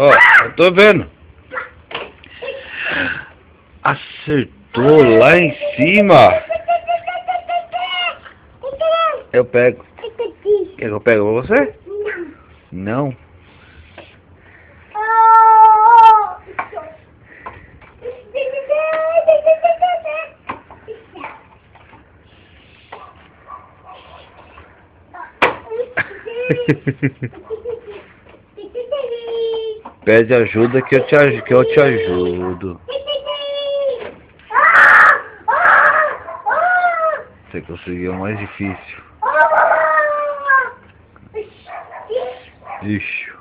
Ó, eu tô vendo. Acertou lá em cima. Eu pego. Quer que eu pego você? Não. Pede ajuda que eu te ajudo. Você conseguiu o mais difícil. Ixi.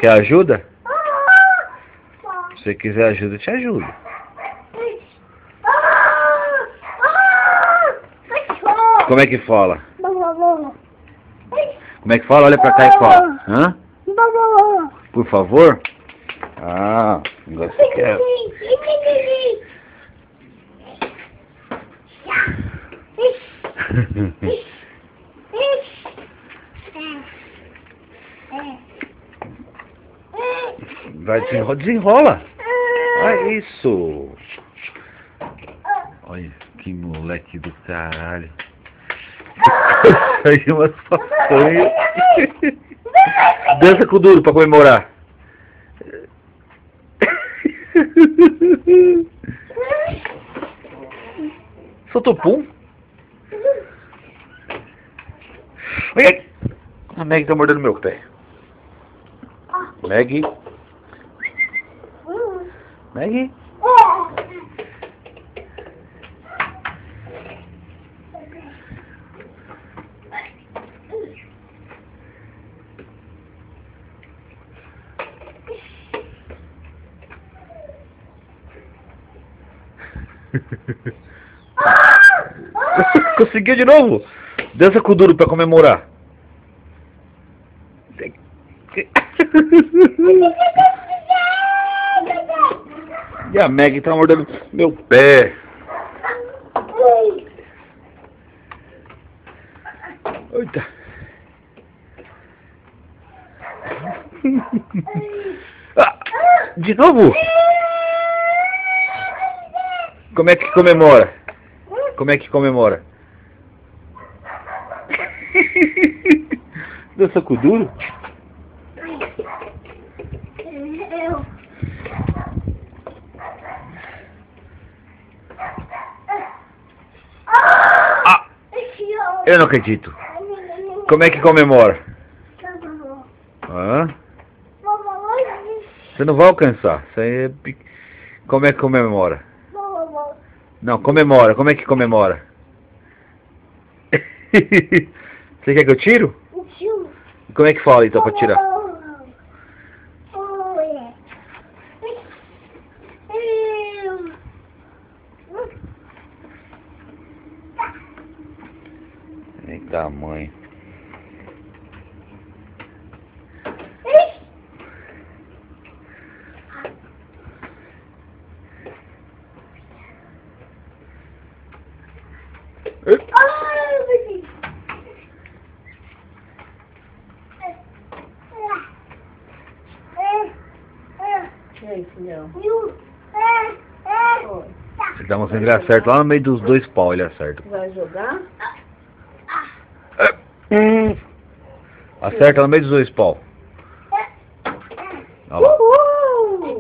Quer ajuda? Se você quiser ajuda, eu te ajudo. Como é que fala? Como é que fala? Olha pra cá e fala. Hã? Por favor? Ah, agora você quer. Vai, desenrola. Olha isso. Olha que moleque do caralho. Saiu umas façanhas. Dança com o duro pra comemorar. Soltou pum. Olha. A Meg tá mordendo meu pé. Meg. Meg. Conseguiu de novo? Dança com o duro pra comemorar. E a Meg tá mordendo meu pé. Eita. Ah, de novo? Como é que comemora? Como é que comemora? Dança com o duro? Ah! Eu não acredito. Como é que comemora? Hã? Você não vai alcançar. Isso aí é... Como é que comemora? Não, comemora. Como é que comemora? Você quer que eu tiro? Como é que fala então pra tirar? Eita mãe. Você dá uma sem acerta lá no meio dos dois pau, ele acerta. Vai jogar? Acerta no meio dos dois pau. Olha lá.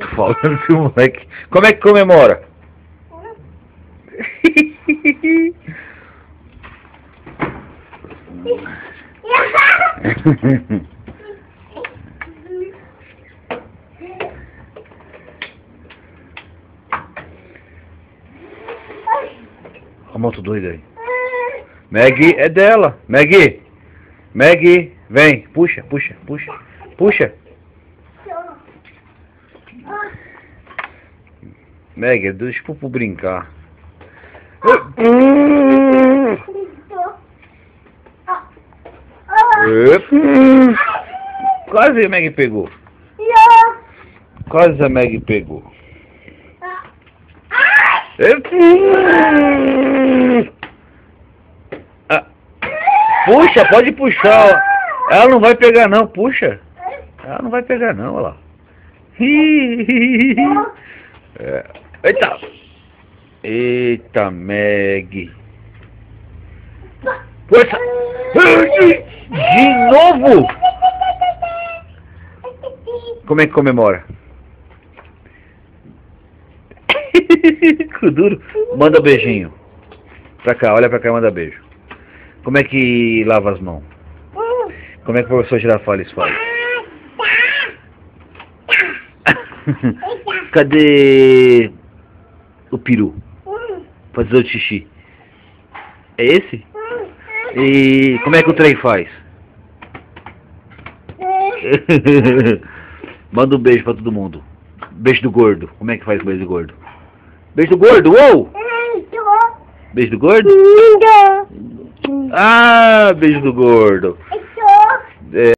Tô falando que o moleque. Como é que comemora? A moto doida aí. Meg é dela. Meg. Meg, vem. Puxa, puxa, puxa. Puxa. Meg, deixa pro Pupu brincar. Quase a Meg pegou. Quase a Meg pegou. Puxa, pode puxar, ó. Ela não vai pegar não, puxa. Ela não vai pegar não, olha lá. É. Eita! Eita, Meg. Força! De novo! Como é que comemora? Duro. Manda beijinho. Pra cá, olha pra cá e manda beijo. Como é que lava as mãos? Como é que o professor Girafales faz? Cadê o peru? Fazer o xixi. É esse? E como é que o trem faz? Manda um beijo pra todo mundo. Beijo do gordo. Como é que faz o beijo do gordo? Beijo do gordo, uou! Beijo do gordo? Ah, beijo do gordo.